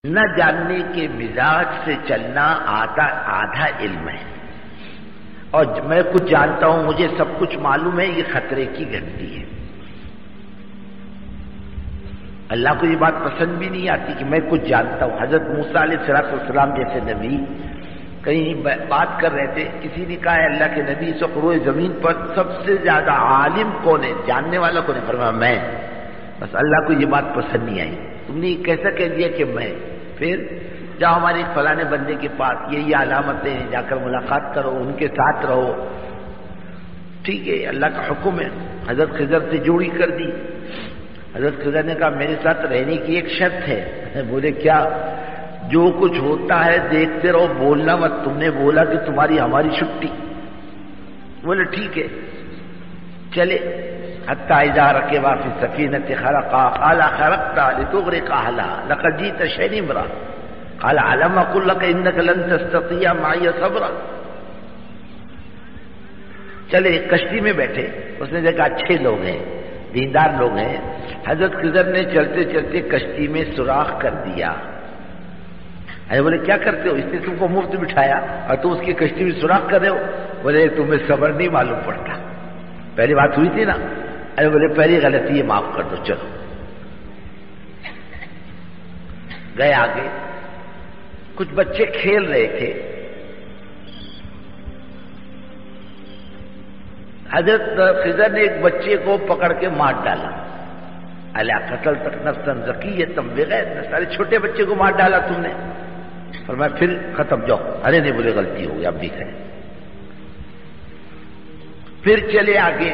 نہ جاننے کے مزاج سے چلنا آدھا علم ہے، اور میں کچھ جانتا ہوں، مجھے سب کچھ معلوم ہے، یہ خطرے کی گھنٹی ہے۔ اللہ کو یہ بات پسند بھی نہیں آتی کہ میں کچھ جانتا ہوں۔ حضرت موسیٰ علیہ السلام جیسے نبی کہیں بات کر رہے تھے، کسی نے کہا ہے اللہ کے نبی اس روئے زمین پر سب سے زیادہ عالم کون ہے، جاننے والا کون ہے؟ فرمایا میں۔ بس اللہ کو یہ بات پسند نہیں آئی، تم نے کیسا کہہ دیا کہ میں؟ پھر جاؤ ہمارے فلانے بندے کے پاس، یہ علامتیں ہیں، جا کر ملاقات کرو، ان کے ساتھ رہو۔ ٹھیک ہے، اللہ کا حکم ہے۔ حضرت خضر سے جوڑی کر دی۔ حضرت خضر نے کہا میرے ساتھ رہنے کی ایک شرط ہے۔ بولے کیا؟ جو کچھ ہوتا ہے دیکھتے رہو، بولنا مت۔ تم نے بولا کہ تمہاری ہماری چھٹی۔ بولے ٹھیک ہے، چلے۔ حتی اذا رکبا فی السفینۃ خرقا قال خرقت لتغرق اہلها لقد جئت شیئا امرا قال علم اقل لك انك لن تستطيع معي صبرا۔ چلے کشتی میں بیٹھے، اس نے دیکھا اچھے لوگ ہیں، دیندار لوگ ہیں۔ حضرت خضر نے چلتے چلتے کشتی میں سوراخ کر دیا۔ ارے بولے کیا کرتے ہو؟ اس نے تم کو مفت بٹھایا اور تم اس کی کشتی میں سوراخ کر رہے ہو؟ بولے تمہیں صبر نہیں معلوم پڑتا، پہلی بات ہوئی تھی نا۔ ارے بولے پہلی غلطی یہ معاف کر دو، چلو۔ گئے آگے، کچھ بچے کھیل رہے تھے۔ حضرت خضر نے ایک بچے کو پکڑ کے مار ڈالا۔ الا قتلت نفسا زکیۃ بغیر نفس، سارے چھوٹے بچے کو مار ڈالا تم نے۔ فرمایا پھر ختم، جاؤ۔ ارے نہیں، بولے غلطی ہو گئی، اب بھی کریں۔ پھر چلے آگے،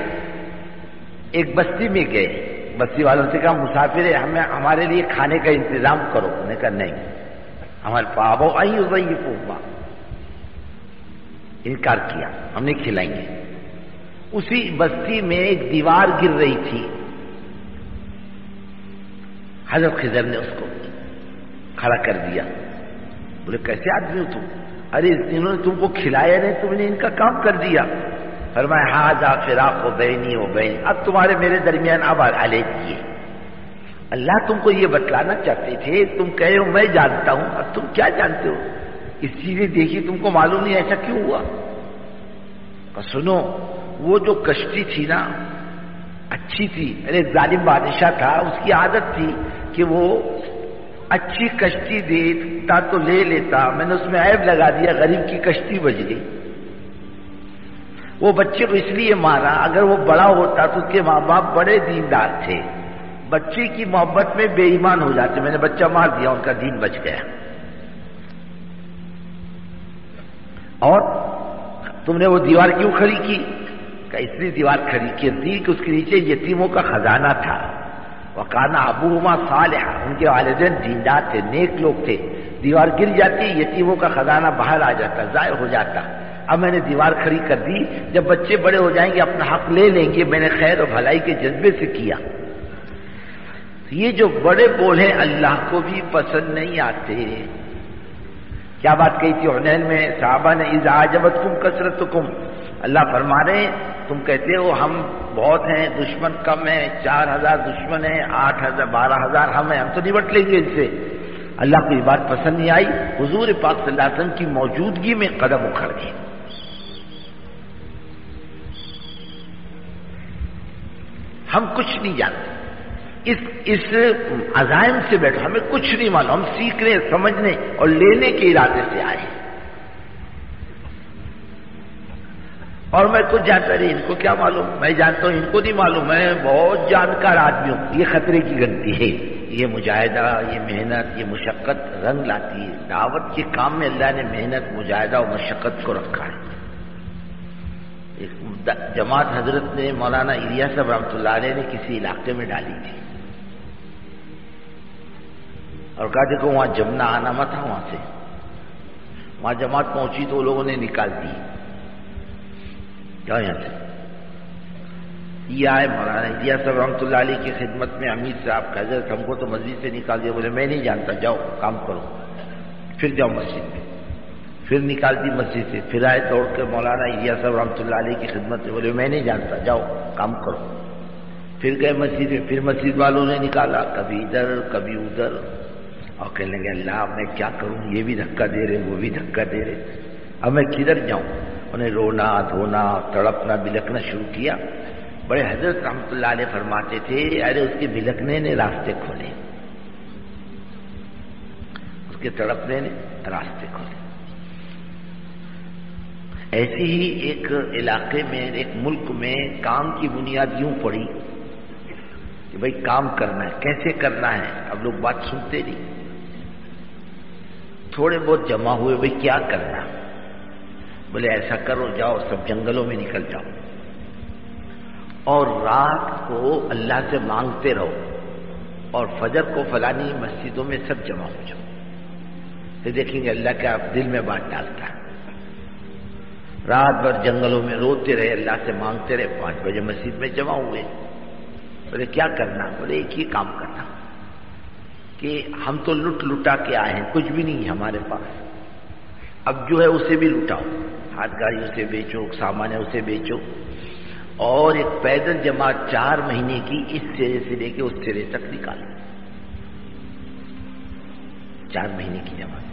ایک بستی میں گئے۔ بستی والوں سے کہا مسافر ہے، ہمارے لیے کھانے کا انتظام کرو۔ انہوں نے کہا نہیں، ہمارے پاپا انکار کیا، ہم نہیں کھلائیں گے۔ اسی بستی میں ایک دیوار گر رہی تھی، حضرت خضر نے اس کو کھڑا کر دیا۔ بولے کیسے آدمی ہو تم؟ ارے انہوں نے تم کو کھلایا نہیں، تم نے ان کا کام کر دیا۔ فرمایا ھذا فراق بینی و بین، اب تمہارے میرے درمیان اب علیحدگی ہے۔ اللہ تم کو یہ بتلانا چاہتے تھے، تم کہے ہو میں جانتا ہوں، اب تم کیا جانتے ہو؟ اس چیزیں دیکھی، تم کو معلوم نہیں ایسا کیوں ہوا؟ سنو، وہ جو کشتی تھی نا اچھی تھی، ارے ظالم بادشاہ تھا، اس کی عادت تھی کہ وہ اچھی کشتی دیتا تو لے لیتا، میں نے اس میں عیب لگا دیا، غریب کی کشتی بج گئی۔ وہ بچے کو اس لیے مارا، اگر وہ بڑا ہوتا تو اس کے ماں باپ بڑے دیندار تھے، بچے کی محبت میں بے ایمان ہو جاتے۔ میں نے بچہ مار دیا، ان کا دین بچ گیا۔ اور تم نے وہ دیوار کیوں کھڑی کی؟ کہ اس لیے دیوار کھڑی کی تھی کہ اس کے نیچے یتیموں کا خزانہ تھا۔ وَقَانَ أَبُوهُمَا صَالِحًا، ان کے والدین دیندار تھے، نیک لوگ تھے۔ دیوار گر جاتی، یتیموں کا خزانہ باہر آ جاتا، ضائع ہو جاتا۔ اب میں نے دیوار کھڑی کر دی، جب بچے بڑے ہو جائیں گے اپنا حق لے لیں گے، میں نے خیر و بھلائی کے جذبے سے کیا۔ یہ جو بڑے بول ہیں اللہ کو بھی پسند نہیں آتے۔ کیا بات کہی تھی حنین میں صحابہ نے؟ اذا اعجبتکم کثرتکم، اللہ فرما رہے ہیں تم کہتے ہو ہم بہت ہیں، دشمن کم ہیں، 4000 دشمن ہیں، 8000 12000 ہم ہیں، ہم تو نمٹ لیں گے ان سے۔ اللہ کو یہ بات پسند نہیں آئی، حضور پاک صلی اللہ علیہ وسلم کی موجودگی میں قدم اکھڑ گئے۔ ہم کچھ نہیں جانتے، اس عزائم سے بیٹھو، ہمیں کچھ نہیں معلوم، ہم سیکھنے، سمجھنے اور لینے کے ارادے سے آئے۔ اور میں کچھ جانتا نہیں، ان کو کیا معلوم؟ میں جانتا ہوں، ان کو نہیں معلوم، میں بہت جانکار آدمی ہوں۔ یہ خطرے کی گھنٹی ہے۔ یہ مجاہدہ، یہ محنت، یہ مشقت رنگ لاتی ہے۔ دعوت کے کام میں اللہ نے محنت، مجاہدہ اور مشقت کو رکھا ہے۔ ایک جماعت حضرت نے مولانا الیاس صاحب رحمۃ اللہ علیہ نے کسی علاقے میں ڈالی تھی، اور کہا دیکھو وہاں جمنا آنا مت تھا، وہاں سے وہاں جماعت پہنچی تو لوگوں نے نکال دی، کیا یہاں سے یہ آئے مولانا الیاس صاحب رحمۃ اللہ علیہ کی خدمت میں امیر صاحب کہ حضرت ہم کو تو مسجد سے نکال دیا۔ بولے میں نہیں جانتا، جاؤ کام کرو۔ پھر جاؤ مسجد میں، پھر نکال دی مسجد سے، پھر آئے دوڑ کے مولانا الیاس صاحب رحمۃ اللہ علیہ کی خدمت میں، بولے میں نہیں جانتا، جاؤ کام کرو۔ پھر گئے مسجد میں، پھر مسجد والوں نے نکالا، کبھی ادھر کبھی ادھر، اور کہنے لگے اللہ میں کیا کروں، یہ بھی دھکا دے رہے وہ بھی دھکا دے رہے، اب میں کدھر جاؤں؟ انہیں رونا دھونا تڑپنا بلکنا شروع کیا۔ بڑے حضرت رحمۃ اللہ علیہ فرماتے تھے ارے اس کے بلکنے نے راستے کھولے، اس کے تڑپنے نے راستے کھولے۔ ایسے ہی ایک علاقے میں ایک ملک میں کام کی بنیاد یوں پڑی کہ بھائی کام کرنا ہے، کیسے کرنا ہے؟ اب لوگ بات سنتے نہیں، تھوڑے بہت جمع ہوئے، بھائی کیا کرنا؟ بولے ایسا کرو جاؤ سب جنگلوں میں نکل جاؤ اور رات کو اللہ سے مانگتے رہو اور فجر کو فلانی مسجدوں میں سب جمع ہو جاؤ، پھر دیکھیں گے اللہ کیا دل میں بات ڈالتا ہے۔ رات بھر جنگلوں میں روتے رہے، اللہ سے مانگتے رہے، 5 بجے مسجد میں جمع ہوئے۔ بولے کیا کرنا؟ بولے ایک ہی کام کرنا کہ ہم تو لٹ لٹا کے آئے ہیں، کچھ بھی نہیں ہمارے پاس، اب جو ہے اسے بھی لٹاؤ، ہاتھ گاڑی اسے بیچو، سامان ہے اسے بیچو، اور ایک پیدل جماعت 4 مہینے کی اس سرے سے لے کے اس سرے تک نکالو، 4 مہینے کی جماعت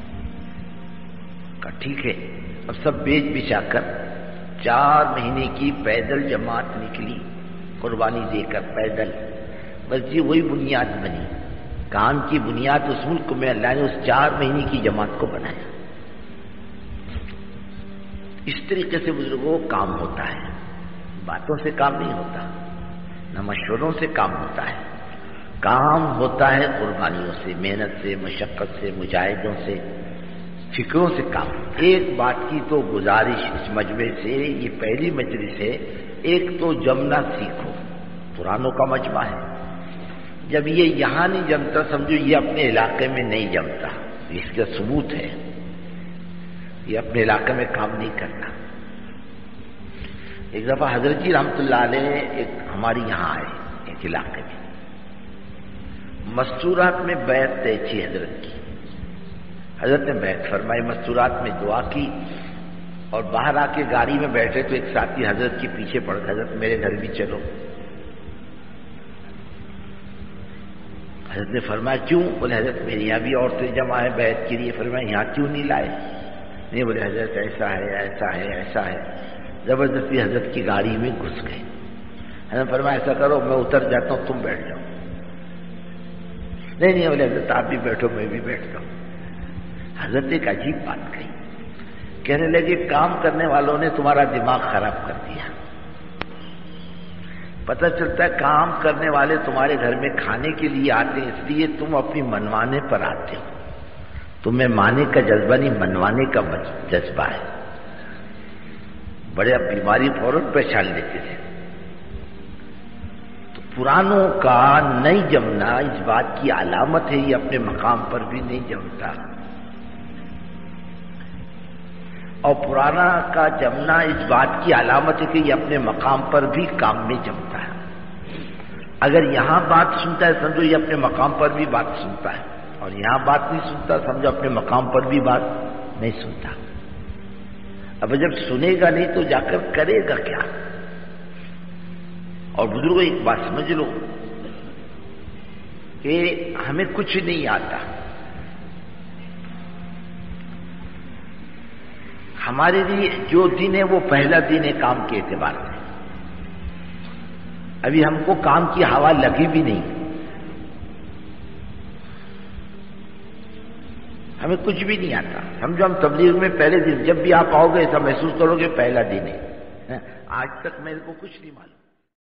کا ٹھیک ہے۔ اب سب بیچ بچا کر 4 مہینے کی پیدل جماعت نکلی، قربانی دے کر پیدل، بس جی وہی بنیاد بنی، کام کی بنیاد اس ملک میں اللہ نے اس 4 مہینے کی جماعت کو بنایا۔ اس طریقے سے بزرگوں کام ہوتا ہے، باتوں سے کام نہیں ہوتا، نہ مشوروں سے کام ہوتا ہے، کام ہوتا ہے قربانیوں سے، محنت سے، مشقت سے، مجاہدوں سے، فکروں سے کام۔ ایک بات کی تو گزارش اس مجمع سے، یہ پہلی مجلس ہے، ایک تو جمنا سیکھو، پرانوں کا مجمع ہے، جب یہ یہاں نہیں جمتا سمجھو یہ اپنے علاقے میں نہیں جمتا، اس کا ثبوت ہے، یہ اپنے علاقے میں کام نہیں کرتا۔ ایک دفعہ حضرت جی رحمۃ اللہ علیہ ایک ہماری یہاں آئے ایک علاقے میں، مستورات میں بیعت طے تھی حضرت کی، حضرت نے بیعت فرمائی، مستورات میں دعا کی، اور باہر آ کے گاڑی میں بیٹھے تو ایک ساتھی حضرت کے پیچھے پڑ گئے، حضرت میرے گھر بھی چلو۔ حضرت نے فرمایا کیوں؟ بولے حضرت میرے یہاں بھی عورتیں جمع ہے بیعت کے لیے۔ فرمایا یہاں کیوں نہیں لائے؟ نہیں، بولے حضرت ایسا ہے ایسا ہے ایسا ہے، زبردستی حضرت کی گاڑی میں گھس گئے۔ حضرت فرمایا ایسا کرو میں اتر جاتا ہوں تم بیٹھ جاؤ۔ نہیں بولے حضرت آپ بھی بیٹھو میں بھی بیٹھتا ہوں۔ حضرت ایک عجیب بات کہی، کہنے لگے کام کرنے والوں نے تمہارا دماغ خراب کر دیا، پتہ چلتا ہے کام کرنے والے تمہارے گھر میں کھانے کے لیے آتے ہیں، اس لیے تم اپنی منوانے پر آتے ہو، تمہیں مانے کا جذبہ نہیں منوانے کا جذبہ ہے۔ بڑے اب بیماری فوراً پہچان لیتے تھے۔ تو پرانوں کا نہیں جمنا اس بات کی علامت ہے یہ اپنے مقام پر بھی نہیں جمتا، اور پرانا کا جمنا اس بات کی علامت ہے کہ یہ اپنے مقام پر بھی کام میں جمتا ہے۔ اگر یہاں بات سنتا ہے سمجھو یہ اپنے مقام پر بھی بات سنتا ہے، اور یہاں بات نہیں سنتا سمجھو اپنے مقام پر بھی بات نہیں سنتا۔ اب جب سنے گا نہیں تو جا کر کرے گا کیا؟ اور بزرگوں ایک بات سمجھ لو کہ ہمیں کچھ نہیں آتا، ہمارے لیے جو دن ہے وہ پہلا دن ہے کام کے اعتبار سے، ابھی ہم کو کام کی ہوا لگی بھی نہیں، ہمیں کچھ بھی نہیں آتا۔ سمجھو ہم تبلیغ میں پہلے دن، جب بھی آپ آؤ گے ایسا محسوس کرو گے پہلا دن ہے، آج تک میرے کو کچھ نہیں معلوم۔